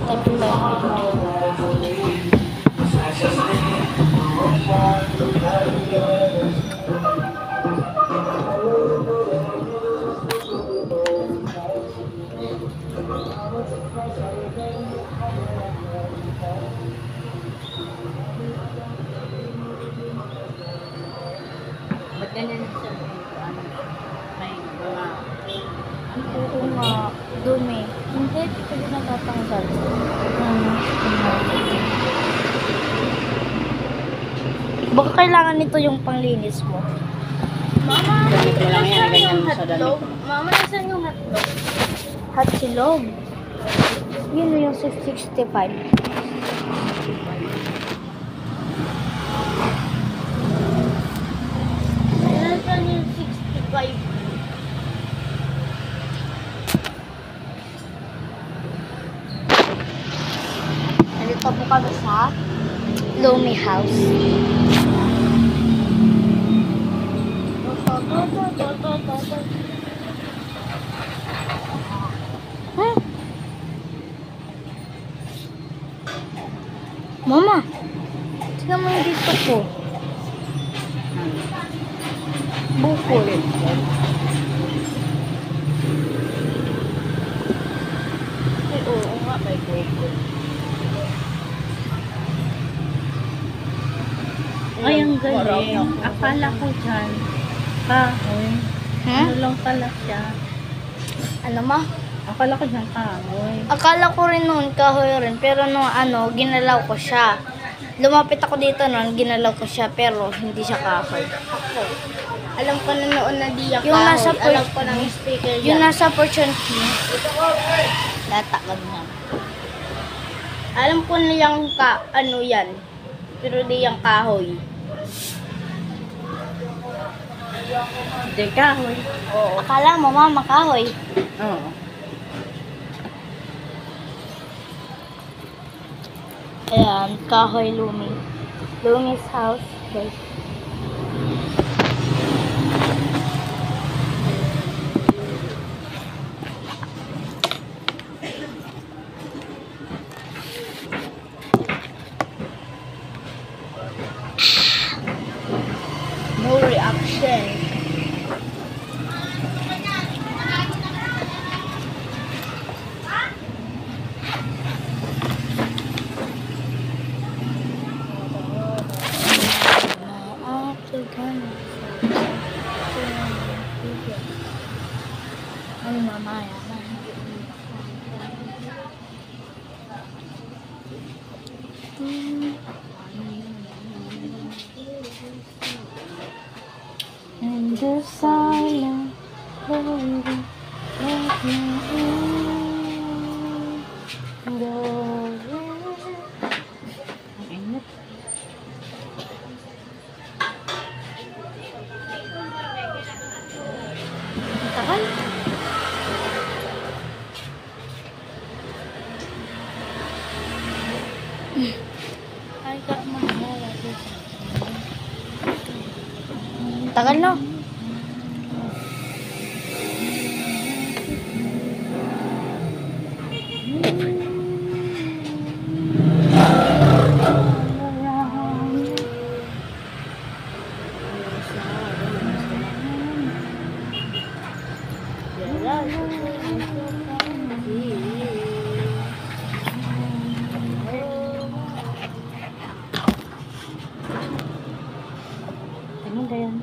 Tabi tayo. Ba't ganyan siya? Ano? May mga... Oo nga, dumi. Hindi, di ko din natatanggal. Baka kailangan nito yung panglinis mo. Mama, gamit mo lang yan. Ganyan mo sa damit. Mama, nasan yung hotdog? Hot silog. Yun na yung 665. Nasaan yung 65? Nandito po kami sa Lomi House. Huh? Mama, tingnan mo yung dito ko. Bukol. Ay, oo nga. May bukol. Ay, ang galing. Akala ko dyan. Kahoy. Ano lang pala siya. Ano ma? Akala ko dyan kahoy. Akala ko rin noon kahoy rin, pero nung ginalaw ko siya. Lumapit ako dito noon, ginalaw ko siya, pero hindi siya kahoy. Ako. Alam ko na noon na di yung Yung nasa kahoy. Alam ko ng speaker Yung dyan. nasa opportunity. Latakad na. Alam ko na yung ano yan. Pero di yung kahoy. Di kahoy. Oo. Akala mo mama kahoy. Oo. Ayan, kahoy Lumi. Lumi's house, guys. No reaction. Ano mamaya? And the silence, baby, let me in. Go. Tagal. Ay, ka mahal. Tagal no? Ano ganyan?